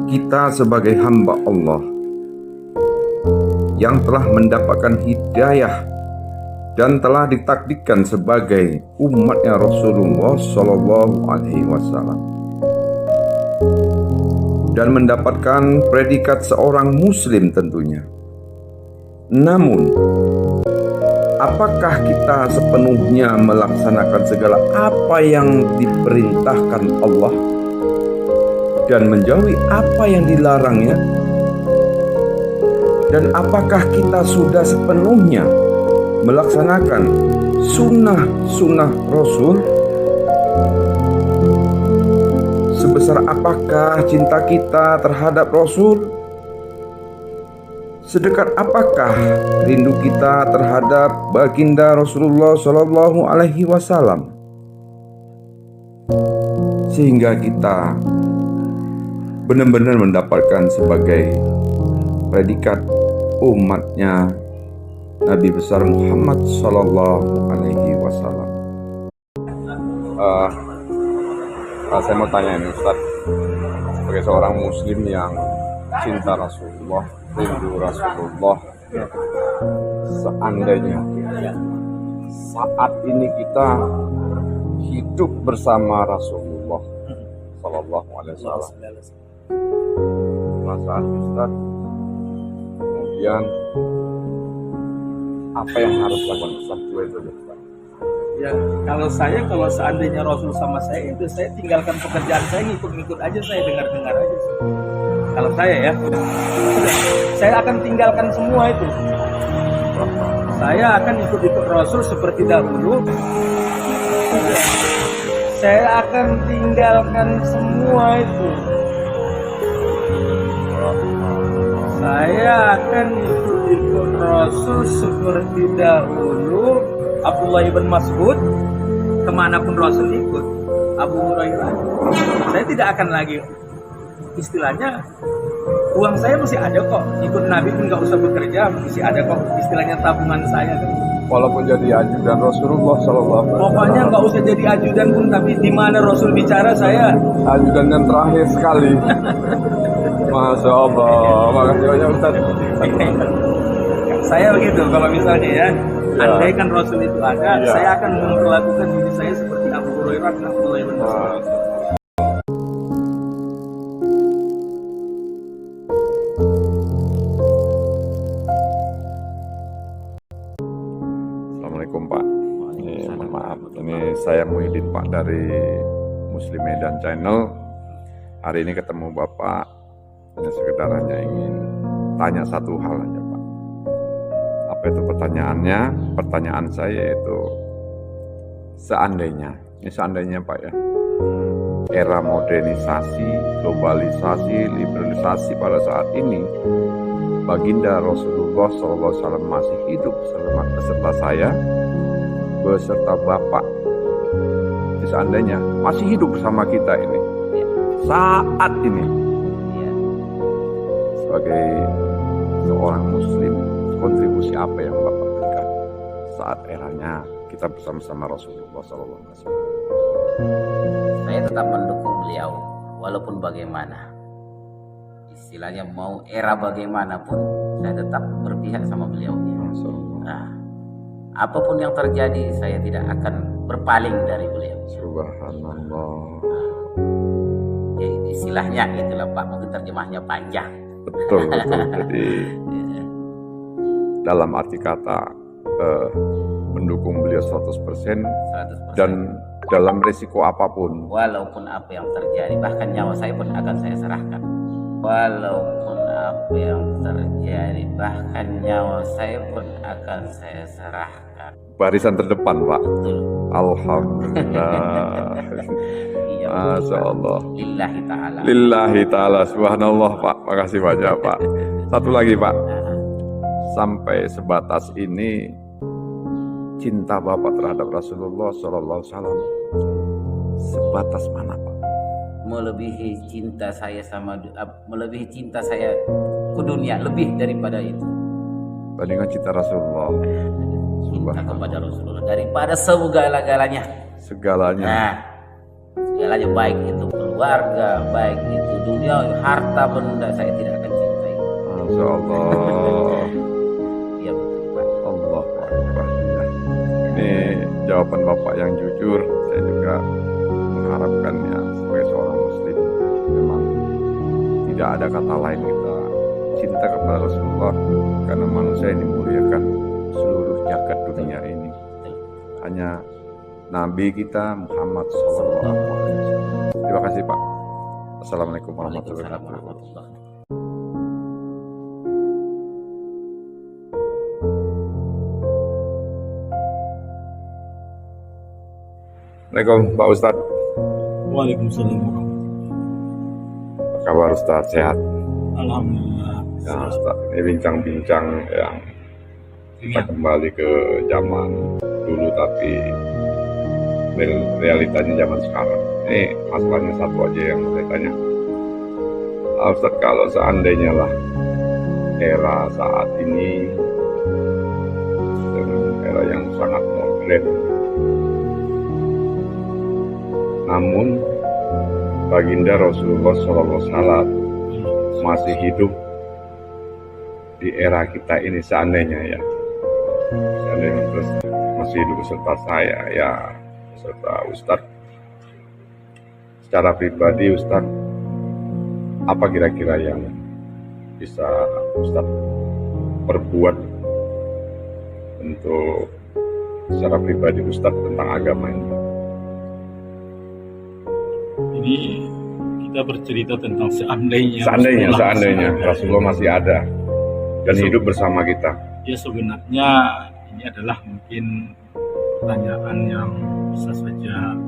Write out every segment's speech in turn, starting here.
kita sebagai hamba Allah yang telah mendapatkan hidayah dan telah ditakdirkan sebagai umatnya Rasulullah Shallallahu Alaihi Wasallam dan mendapatkan predikat seorang Muslim tentunya. Namun, apakah kita sepenuhnya melaksanakan segala apa yang diperintahkan Allah dan menjauhi apa yang dilarangnya? Dan apakah kita sudah sepenuhnya melaksanakan sunnah-sunnah Rasul? Sebesar apakah cinta kita terhadap Rasul? Sedekat apakah rindu kita terhadap baginda Rasulullah Shallallahu Alaihi Wasallam? Sehingga kita benar-benar mendapatkan sebagai predikat umatnya Nabi besar Muhammad Sallallahu Alaihi Wasallam. Saya mau tanya ini Ustaz, sebagai seorang Muslim yang cinta Rasulullah, rindu Rasulullah, seandainya saat ini kita hidup bersama Rasulullah Sallallahu Alaihi Wasallam, perasaan Ustaz, kemudian apa yang harus dilakukan Ustaz? Ya, kalau seandainya Rasul sama saya itu, saya tinggalkan pekerjaan saya, ngikut-ngikut aja, saya dengar-dengar aja. Kalau saya ya, saya akan tinggalkan semua itu. Saya akan ikut-ikut Rasul seperti dahulu. Saya akan tinggalkan semua itu. Saya akan ikut-ikut Rasul seperti dahulu. Abdullah ibn Mas'ud, kemanapun Rasul ikut. Abu Hurairah, saya tidak akan lagi, istilahnya uang saya masih ada kok, ikut Nabi pun nggak usah bekerja, masih ada kok, istilahnya tabungan saya kan. Walaupun jadi ajudan Rasulullah Sallallahu Alaihi Wasallam. Pokoknya nggak usah jadi ajudan pun, tapi di mana Rasul bicara saya ajudan yang terakhir sekali. Masya Allah, makasih banyak Ustaz. Saya begitu, kalau misalnya ya, andaikan Rasul itu ada, saya akan memperlakukan diri saya seperti Abu Hurairah dan Abdullah ibn Mas'ud. Assalamualaikum Pak. Maaf, ini saya Muhyiddin Pak dari Muslim Medan Channel. Hari ini ketemu Bapak, hanya sekedar ingin tanya satu hal aja Pak. Apa itu pertanyaannya? Pertanyaan saya itu seandainya Pak ya, era modernisasi, globalisasi, liberalisasi pada saat ini, baginda Rasulullah SAW masih hidup beserta saya, beserta Bapak. Seandainya masih hidup bersama kita ini, saat ini, sebagai seorang Muslim, kontribusi apa yang Bapak berikan saat eranya kita bersama-sama Rasulullah SAW? Saya tetap mendukung beliau walaupun bagaimana, istilahnya mau era bagaimanapun, saya tetap berpihak sama beliau. Nah, apapun yang terjadi, saya tidak akan berpaling dari beliau. Subhanallah. Ya, istilahnya itulah Pak, mungkin terjemahnya panjang. Betul. Jadi dalam arti kata mendukung beliau 100%, 100%. dan dalam risiko apapun, Walaupun apa yang terjadi, bahkan nyawa saya pun akan saya serahkan. Walaupun apa yang terjadi, bahkan nyawa saya pun akan saya serahkan. barisan terdepan Pak. Betul. Alhamdulillah. Iya, Masya Allah. Lillahi ta'ala. Lillahi ta'ala. Subhanallah Pak. Makasih banyak Pak. Satu lagi Pak. Sampai sebatas ini cinta Bapak terhadap Rasulullah Sallallahu Alaihi Wasallam sebatas mana Pak? Melebihi cinta saya ke dunia, lebih daripada itu. Bandingkan cinta Rasulullah. Cinta kepada Rasulullah daripada segala-galanya. Segalanya. Nah, segalanya baik itu keluarga, keluarga, baik itu dunia, harta benda saya tidak akan cintai. Masya Allah. Iya betul Pak. Allah Akbar. Ya. Ini jawaban Bapak yang jujur. Saya juga mengharapkan ya sebagai seorang muslim memang tidak ada kata lain kita cinta kepada Rasulullah, karena manusia ini memuliakan seluruh jagat dunia ini. Hanya Nabi kita Muhammad SAW. Terima kasih Pak. Assalamualaikum warahmatullahi Waalaikumsalam wabarakatuh. warahmatullahi wabarakatuh. Assalamualaikum Pak Ustadz. Waalaikumsalam warahmatullahi Apa kabar Ustadz? Sehat? wabarakatuh. Alhamdulillah. Ya Ustadz, ini bincang-bincang yang kita kembali ke zaman dulu tapi realitanya zaman sekarang. Ini masalahnya satu aja yang saya tanya. Ustadz, kalau seandainya lah era saat ini dengan era yang sangat modern, namun baginda Rasulullah SAW masih hidup di era kita ini, seandainya ya, seandainya terus masih hidup beserta saya ya, beserta Ustadz, secara pribadi Ustadz, apa kira-kira yang bisa Ustadz perbuat untuk secara pribadi Ustadz tentang agama ini? Ini kita bercerita tentang seandainya Seandainya Rasulullah masih ada dan hidup bersama kita. Ya sebenarnya ini adalah mungkin pertanyaan yang bisa saja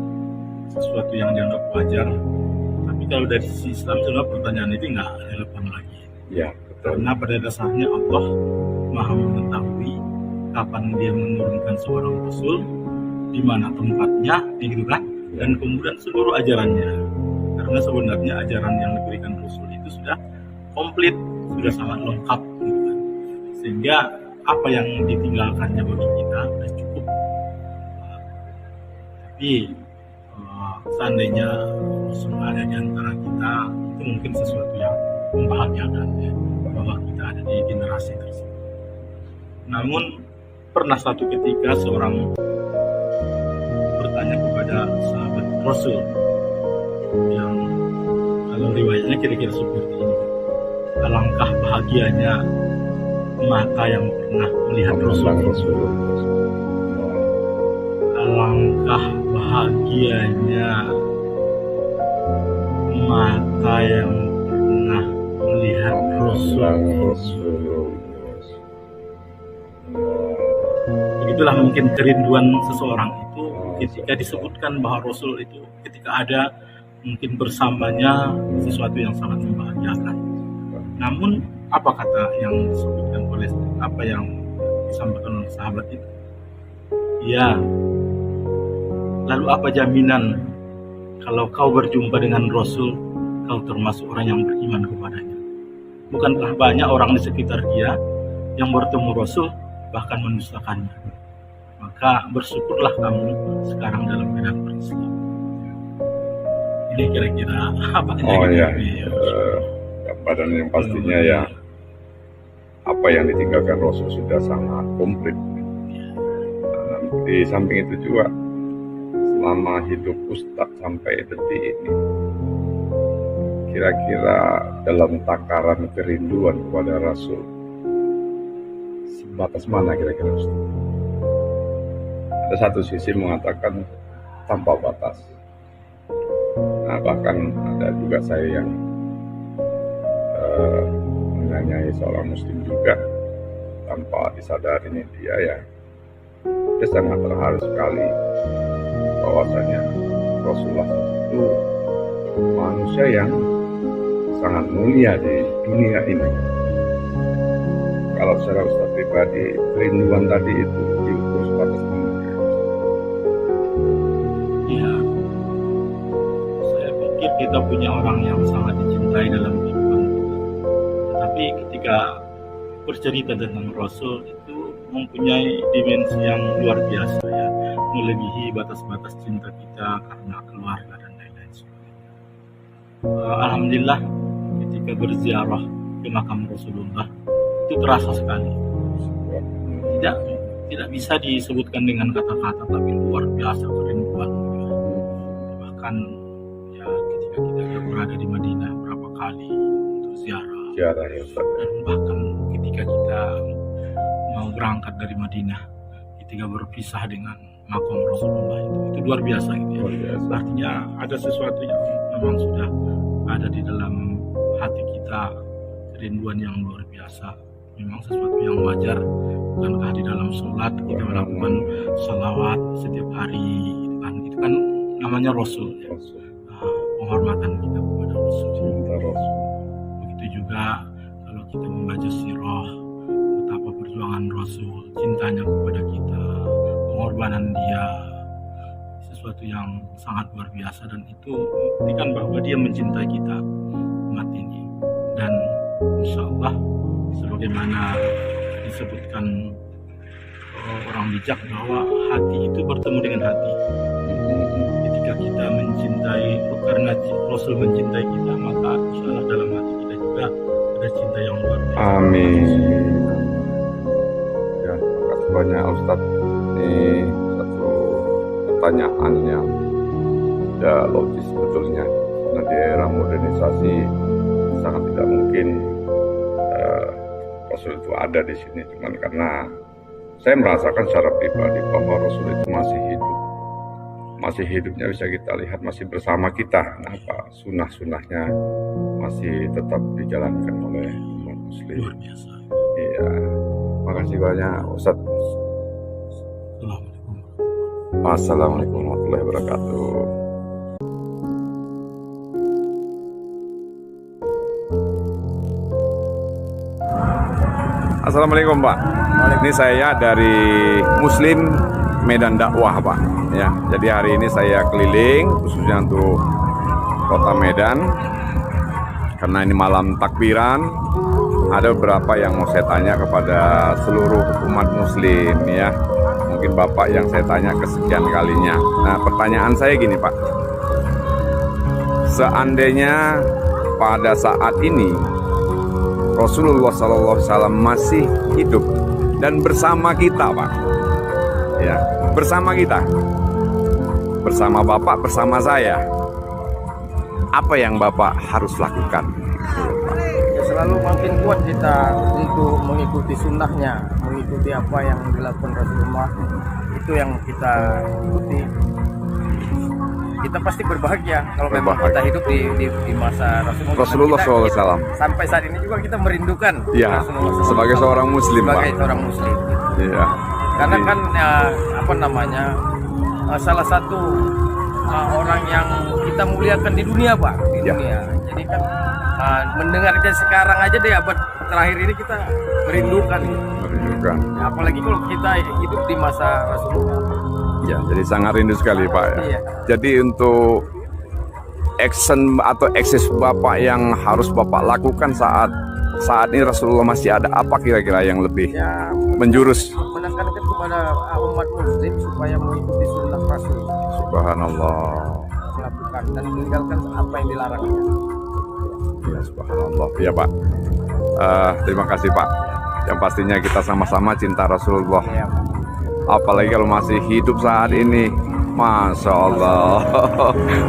sesuatu yang dianggap wajar. Tapi kalau dari sisi Islam sebenarnya pertanyaan itu nggak relevan lagi. Ya, betul. Karena pada dasarnya Allah Maha mengetahui kapan Dia menurunkan seorang Rasul, di mana tempatnya, gitu kan? Dan kemudian seluruh ajarannya. Karena sebenarnya ajaran yang diberikan Rasul itu sudah komplit, sudah sangat lengkap, gitu kan? Sehingga apa yang ditinggalkannya bagi kita sudah cukup. Tapi seandainya Rasul ada di antara kita, itu mungkin sesuatu yang membahagiakan ya, bahwa kita ada di generasi tersebut. Namun pernah satu ketika seorang bertanya kepada sahabat Rasul yang kalau riwayatnya kira-kira seperti ini: alangkah bahagianya mata yang pernah melihat Rasul. Alangkah bahagianya mata yang pernah melihat Rasul. Begitulah mungkin kerinduan seseorang itu ketika disebutkan bahwa Rasul itu ketika ada mungkin bersamanya sesuatu yang sangat membahagiakan. Namun apa kata yang disebutkan oleh apa yang disampaikan oleh sahabat itu? Ya, lalu apa jaminan kalau kau berjumpa dengan Rasul, kau termasuk orang yang beriman kepadanya? Bukankah banyak orang di sekitar dia yang bertemu Rasul bahkan mendustakannya? Maka bersyukurlah kamu sekarang dalam keadaan berislam. Ini kira-kira apa ya. Badan yang pastinya ya, apa yang ditinggalkan Rasul sudah sangat komplit. Dan di samping itu juga, selama hidup Ustadz sampai detik ini, kira-kira dalam takaran kerinduan kepada Rasul, sebatas mana kira-kira Ustadz? Ada satu sisi mengatakan tanpa batas. Nah, bahkan ada juga saya yang menanyai seorang muslim juga, tanpa disadarinya dia sangat terharu sekali bahwasanya Rasulullah itu manusia yang sangat mulia di dunia ini. Kalau secara Ustaz pribadi, kerinduan tadi itu diukur sebatas mana? Ya, saya pikir kita punya orang yang sangat dicintai dalam kehidupan kita. Tapi ketika bercerita tentang Rasul itu mempunyai dimensi yang luar biasa ya, melebihi batas-batas cinta kita karena keluarga dan lain-lain sebagainya. Alhamdulillah ketika berziarah ke makam Rasulullah itu terasa sekali. Tidak bisa disebutkan dengan kata-kata, tapi luar biasa kerinduan. Bahkan ya ketika kita berada di Madinah berapa kali untuk ziarah, Ya Ustaz. dan bahkan ketika kita mau berangkat dari Madinah, ketika berpisah dengan makam Rasulullah itu luar biasa gitu ya. Luar biasa. Artinya ada sesuatu yang memang sudah ada di dalam hati kita, kerinduan yang luar biasa. Memang sesuatu yang wajar, bukankah di dalam sholat kita melakukan sholawat setiap hari, itu kan namanya Rasul ya. Penghormatan kita kepada Rasul. Cinta Rasul. Begitu juga kalau kita membaca sirah, betapa perjuangan Rasul, cintanya kepada kita, pengorbanan dia, sesuatu yang sangat luar biasa, dan itu buktikan bahwa dia mencintai kita umat ini. Dan insya Allah sebagaimana disebutkan orang bijak bahwa hati itu bertemu dengan hati. Ketika kita mencintai, karena Rasul mencintai kita, maka insya Allah dalam hati kita juga ada cinta yang luar biasa. Amin. Ya, terima kasih banyak Ustadz. Ini satu pertanyaan yang ya logis sebetulnya. Nah, di era modernisasi sangat tidak mungkin Rasul itu ada di sini, cuman karena saya merasakan secara pribadi bahwa Rasul itu masih hidup. Masih hidupnya bisa kita lihat, masih bersama kita. Kenapa? Sunnah-sunnahnya masih tetap dijalankan oleh umat muslim. Luar biasa. Iya, makasih banyak Ustadz. Assalamualaikum. Assalamualaikum warahmatullahi wabarakatuh. Assalamualaikum Pak. Ini saya dari Muslim Medan Dakwah Pak. Ya, jadi hari ini saya keliling khususnya untuk Kota Medan karena ini malam takbiran. Ada beberapa yang mau saya tanya kepada seluruh umat Muslim ya. Mungkin Bapak yang saya tanya kesekian kalinya. Nah, pertanyaan saya gini Pak. Seandainya pada saat ini Rasulullah SAW masih hidup dan bersama kita Pak, ya bersama kita, bersama Bapak, bersama saya, apa yang Bapak harus lakukan? Ya, selalu makin kuat kita untuk mengikuti sunnahnya, mengikuti apa yang dilakukan Rasulullah, itu yang kita ikuti. Kita pasti berbahagia kalau memang kita hidup di masa Rasulullah Kita- SAW. Sampai saat ini juga kita merindukan Ya, Rasulullah SAW. sebagai seorang Muslim Pak. sebagai seorang muslim. Iya. Karena Jadi, kan apa namanya, salah satu orang yang kita muliakan di dunia Pak, di Ya. dunia. Jadi kan mendengarnya sekarang aja deh, abad terakhir ini kita merindukan. merindukan. Apalagi kalau kita hidup di masa Rasulullah. Ya, jadi sangat rindu sekali Pak ya. Iya. Jadi untuk action atau eksis Bapak yang harus Bapak lakukan saat ini Rasulullah masih ada, apa kira-kira yang lebih Ya, menjurus? menekankan kepada umat muslim supaya mengikuti sunnah Rasul, Subhanallah. melakukan dan meninggalkan apa yang dilarangnya. Ya, subhanallah. Ya Pak. Terima kasih Pak. Yang pastinya kita sama-sama cinta Rasulullah. Ya, Pak. Apalagi kalau masih hidup saat ini. Masya Allah.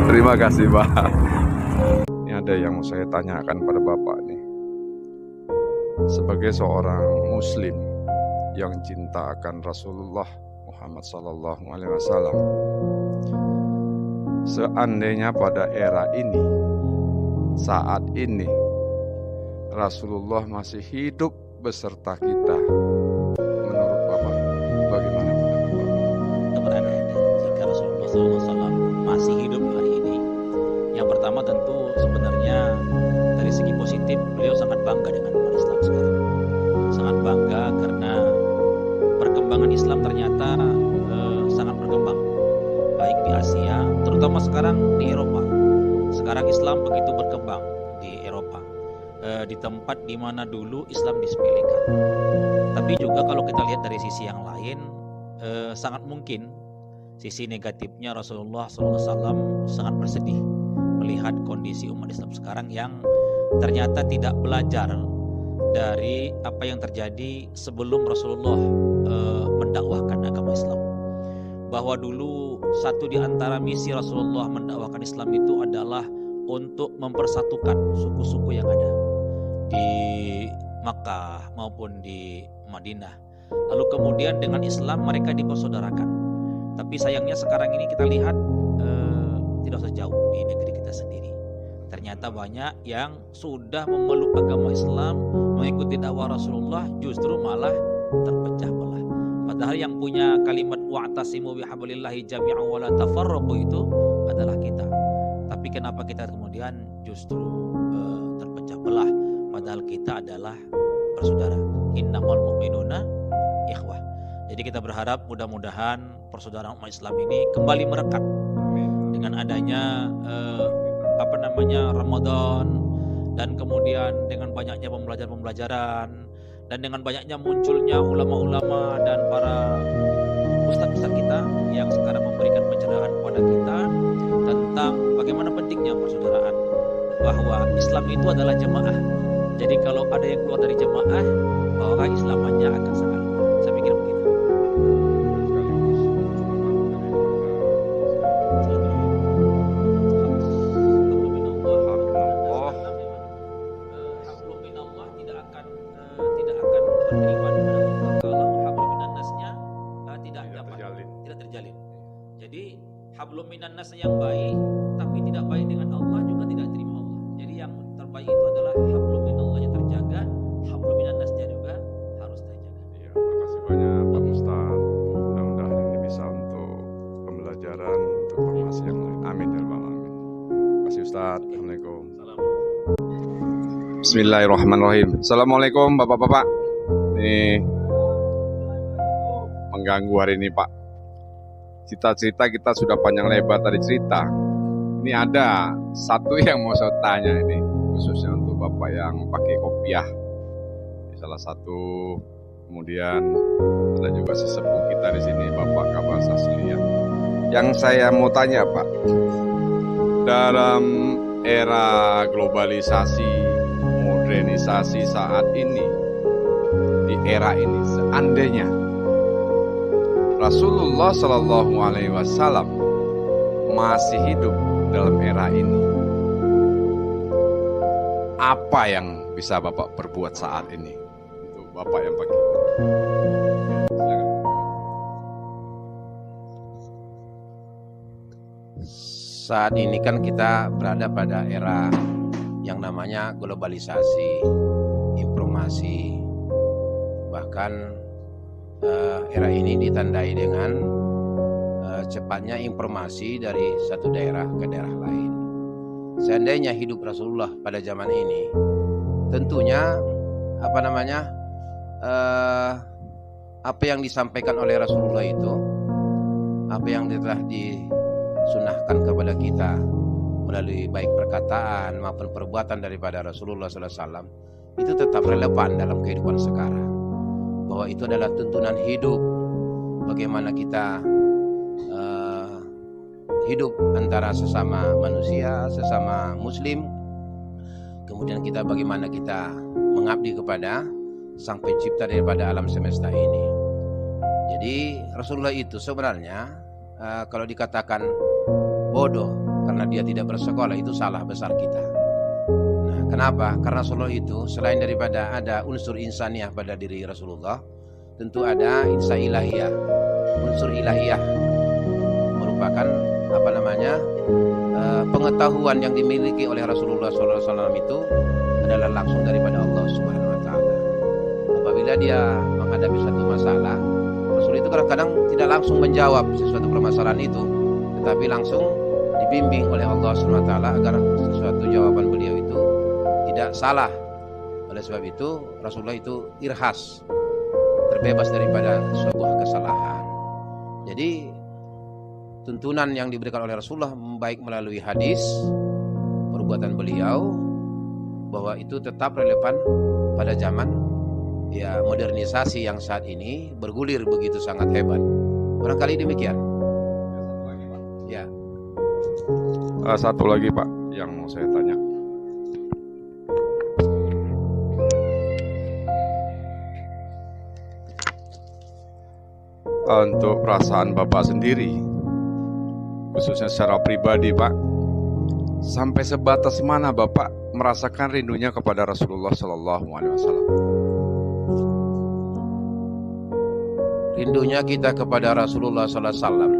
Terima kasih Pak. Ini ada yang mau saya tanyakan pada Bapak nih. Sebagai seorang Muslim yang cinta akan Rasulullah Muhammad Sallallahu Alaihi Wasallam, seandainya pada era ini, saat ini, Rasulullah masih hidup beserta kita, menurut Bapak bagaimana pendapat Bapak? Keberadaannya jika Rasulullah SAW masih hidup hari ini, yang pertama tentu sebenarnya dari segi positif beliau sangat bangga dengan umat Islam sekarang, sangat bangga karena perkembangan Islam ternyata sangat berkembang baik di Asia, terutama sekarang di Eropa. Sekarang Islam begitu berkembang di Eropa, di tempat di mana dulu Islam disepelekan. Tapi juga kalau kita lihat dari sisi yang lain, sangat mungkin sisi negatifnya Rasulullah SAW sangat bersedih melihat kondisi umat Islam sekarang yang ternyata tidak belajar dari apa yang terjadi sebelum Rasulullah mendakwahkan agama Islam. Bahwa dulu satu di antara misi Rasulullah mendakwahkan Islam itu adalah untuk mempersatukan suku-suku yang ada di Makkah maupun di Madinah. Lalu kemudian dengan Islam mereka dipersaudarakan. Tapi sayangnya sekarang ini kita lihat tidak usah jauh di negeri kita sendiri. Ternyata banyak yang sudah memeluk agama Islam, mengikuti dakwah Rasulullah, justru malah terpecah belah. Padahal yang punya kalimat wa'tasimu bihablillahi jami'an wa la tafarraqu itu adalah kita. Tapi kenapa kita kemudian justru terpecah belah? Padahal kita adalah bersaudara. Innamal mu'minuna ikhwah. Jadi kita berharap mudah-mudahan persaudaraan umat Islam ini kembali merekat dengan adanya Ramadan, dan kemudian dengan banyaknya pembelajaran dan dengan banyaknya munculnya ulama-ulama dan para ustadz-ustadz kita yang sekarang memberikan pencerahan kepada kita tentang bagaimana pentingnya persaudaraan, bahwa Islam itu adalah jemaah. Jadi kalau ada yang keluar dari jemaah, bahwa Islamannya akan sangat. Saya pikir begitu. Hablum minan nas yang baik tapi tidak baik dengan Allah juga tidak terima Allah. Jadi yang terbaik itu adalah hablum minallah yang terjaga, hablum minan nasnya juga harus terjaga. Ya, terima kasih banyak Pak Ustaz. Mudah-mudahan ini bisa untuk pembelajaran, untuk formasi yang lain. Amin ya rabbal alamin. Terima kasih Ustaz. Assalamualaikum. Bismillahirrahmanirrahim. Assalamualaikum Bapak-bapak. Ini mengganggu hari ini Pak. Cerita-cerita kita sudah panjang lebar tadi cerita. Ini ada satu yang mau saya tanya ini, khususnya untuk Bapak yang pakai kopiah. Salah satu, kemudian ada juga sesepuh kita di sini, Bapak Kabar Saslia. Yang saya mau tanya Pak, dalam era globalisasi, modernisasi saat ini, di era ini, seandainya Rasulullah Shallallahu Alaihi Wasallam masih hidup dalam era ini, apa yang bisa Bapak perbuat saat ini? Untuk Bapak yang pakai. Saat ini kan kita berada pada era yang namanya globalisasi, informasi, bahkan era ini ditandai dengan cepatnya informasi dari satu daerah ke daerah lain. Seandainya hidup Rasulullah pada zaman ini, tentunya apa yang disampaikan oleh Rasulullah itu, apa yang telah disunahkan kepada kita melalui baik perkataan maupun perbuatan daripada Rasulullah SAW, itu tetap relevan dalam kehidupan sekarang. Bahwa itu adalah tuntunan hidup, bagaimana kita hidup antara sesama manusia, sesama muslim. Kemudian kita bagaimana kita mengabdi kepada Sang Pencipta daripada alam semesta ini. Jadi Rasulullah itu sebenarnya kalau dikatakan bodoh karena dia tidak bersekolah, itu salah besar kita. Nah, kenapa? Karena Rasulullah itu selain daripada ada unsur insaniah pada diri Rasulullah, tentu ada insa ilahiyah. Unsur ilahiyah merupakan pengetahuan yang dimiliki oleh Rasulullah SAW itu adalah langsung daripada Allah Subhanahu Wa Taala. Apabila dia menghadapi satu masalah, Rasul itu kadang-kadang tidak langsung menjawab sesuatu permasalahan itu, tetapi langsung dibimbing oleh Allah Subhanahu Wa Taala agar sesuatu jawaban beliau itu tidak salah. Oleh sebab itu Rasulullah itu irhas, terbebas daripada sebuah kesalahan. Jadi tuntunan yang diberikan oleh Rasulullah baik melalui hadis, perbuatan beliau, bahwa itu tetap relevan pada zaman modernisasi yang saat ini bergulir begitu sangat hebat. Barangkali demikian. Ya. Satu lagi Pak. yang mau saya tanya. Untuk perasaan Bapak sendiri, khususnya secara pribadi Pak, sampai sebatas mana Bapak merasakan rindunya kepada Rasulullah Sallallahu Alaihi Wasallam? Rindunya kita kepada Rasulullah Sallallahu Alaihi Wasallam,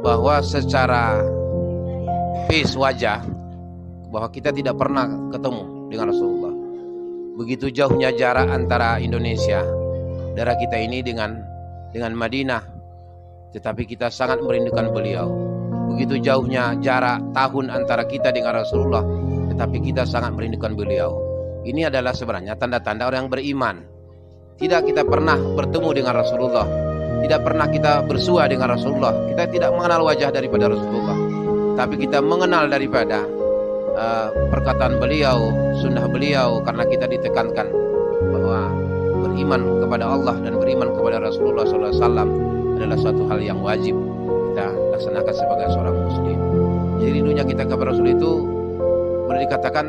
bahwa secara face wajah, bahwa kita tidak pernah ketemu dengan Rasulullah. Begitu jauhnya jarak antara Indonesia, daerah kita ini dengan Madinah, tetapi kita sangat merindukan beliau. Begitu jauhnya jarak tahun antara kita dengan Rasulullah, tetapi kita sangat merindukan beliau. Ini adalah sebenarnya tanda-tanda orang yang beriman. Tidak kita pernah bertemu dengan Rasulullah, tidak pernah kita bersua dengan Rasulullah, kita tidak mengenal wajah daripada Rasulullah, tapi kita mengenal daripada perkataan beliau, sunnah beliau, karena kita ditekankan bahwa beriman kepada Allah dan beriman kepada Rasulullah SAW adalah suatu hal yang wajib kita laksanakan sebagai seorang muslim. Jadi rindunya kita kepada Rasul itu boleh dikatakan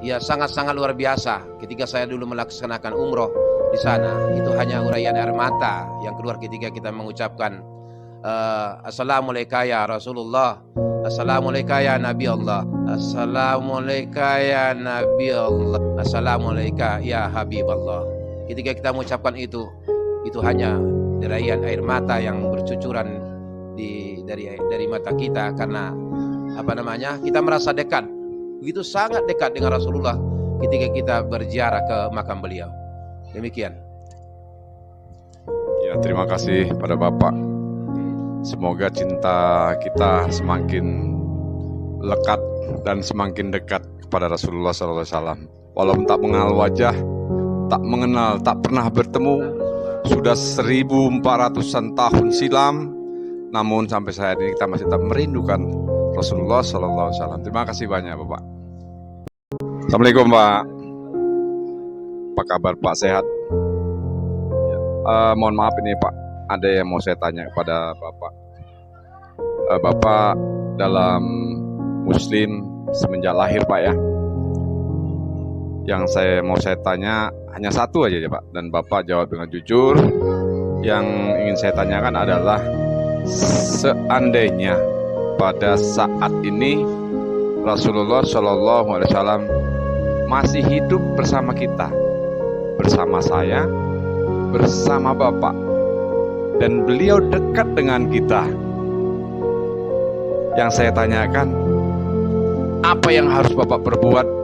ya sangat-sangat luar biasa. Ketika saya dulu melaksanakan umroh di sana, itu hanya uraian air mata yang keluar ketika kita mengucapkan Assalamualaikum ya Rasulullah, Assalamualaikum ya Nabi Allah, Assalamualaikum ya Nabi Allah, Assalamualaikum ya Habib Allah. Ketika kita mengucapkan itu hanya deraian air mata yang bercucuran dari mata kita, karena kita merasa dekat, begitu sangat dekat dengan Rasulullah ketika kita berziarah ke makam beliau. Demikian. Ya, terima kasih pada Bapak. Semoga cinta kita semakin lekat dan semakin dekat kepada Rasulullah SAW. Walaupun tak mengenal wajah, tak mengenal, tak pernah bertemu, sudah 1400-an tahun silam, namun sampai saat ini kita masih tetap merindukan Rasulullah SAW. Terima kasih banyak Bapak. Assalamualaikum Pak. Apa kabar Pak, sehat? Ya, mohon maaf ini Pak, ada yang mau saya tanya kepada Bapak. Bapak dalam Muslim semenjak lahir Pak ya. Yang mau saya tanya hanya satu aja ya Pak, dan Bapak jawab dengan jujur. Yang ingin saya tanyakan adalah, seandainya pada saat ini Rasulullah Shallallahu Alaihi Wasallam masih hidup bersama kita, bersama saya, bersama Bapak, dan beliau dekat dengan kita, yang saya tanyakan, apa yang harus Bapak perbuat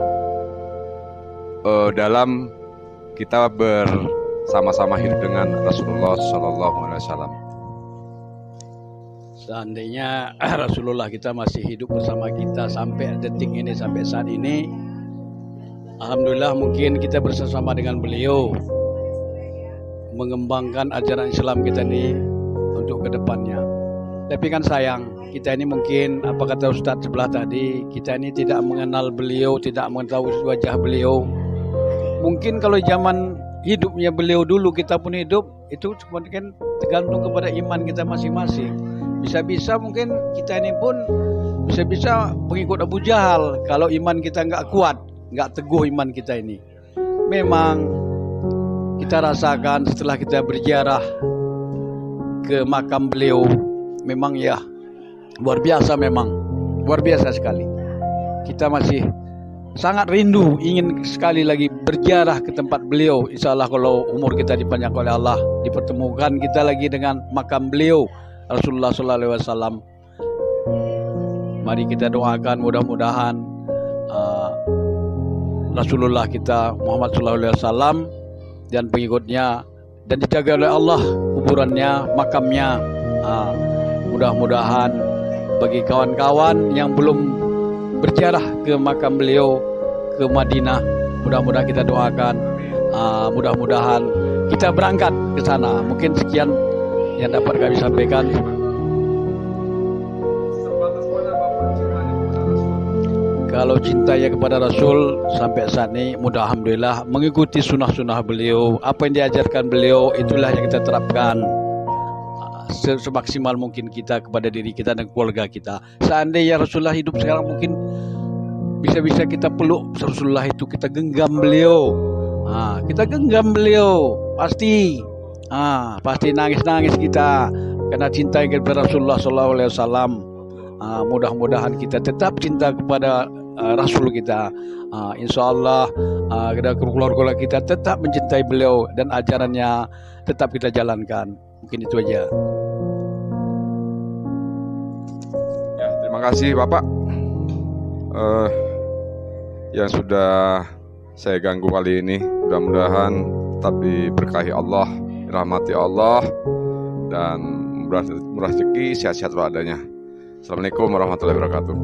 dalam kita bersama-sama hidup dengan Rasulullah Shallallahu Alaihi Wasallam? Seandainya Rasulullah kita masih hidup bersama kita sampai detik ini, sampai saat ini, alhamdulillah mungkin kita bersama dengan beliau mengembangkan ajaran Islam kita ini untuk kedepannya. Tapi kan sayang, kita ini mungkin, apa kata Ustadz sebelah tadi, kita ini tidak mengenal beliau, tidak mengetahui wajah beliau. Mungkin kalau zaman hidupnya beliau dulu kita pun hidup, itu mungkin tergantung kepada iman kita masing-masing. Bisa-bisa mungkin kita ini pun bisa-bisa pengikut Abu Jahal kalau iman kita nggak kuat, nggak teguh iman kita ini. Memang kita rasakan setelah kita berziarah ke makam beliau, memang ya luar biasa, memang luar biasa sekali. Kita masih sangat rindu, ingin sekali lagi berziarah ke tempat beliau. Insya Allah kalau umur kita dipanjangkan oleh Allah, dipertemukan kita lagi dengan makam beliau Rasulullah SAW. Mari kita doakan mudah-mudahan Rasulullah kita Muhammad SAW dan pengikutnya dan dijaga oleh Allah kuburannya, makamnya. Mudah-mudahan bagi kawan-kawan yang belum berziarah ke makam beliau ke Madinah, mudah-mudahan kita doakan, mudah-mudahan kita berangkat ke sana. Mungkin sekian yang dapat kami sampaikan. Kalau cintanya kepada Rasul sampai saat ini, alhamdulillah mengikuti sunnah-sunnah beliau, apa yang diajarkan beliau itulah yang kita terapkan. semaksimal mungkin kita kepada diri kita dan keluarga kita. Seandainya Rasulullah hidup sekarang, mungkin bisa-bisa kita peluk Rasulullah itu, kita genggam beliau. Kita genggam beliau, pasti nangis-nangis kita karena cinta kepada Rasulullah SAW. Mudah-mudahan kita tetap cinta kepada Rasul kita. Insya Allah keluarga kita tetap mencintai beliau dan ajarannya tetap kita jalankan. Mungkin itu aja. Ya, terima kasih Bapak yang sudah saya ganggu kali ini. Mudah-mudahan tetap diberkahi Allah, dirahmati Allah, dan murah rezeki, sehat-sehat adanya. Assalamualaikum warahmatullahi wabarakatuh.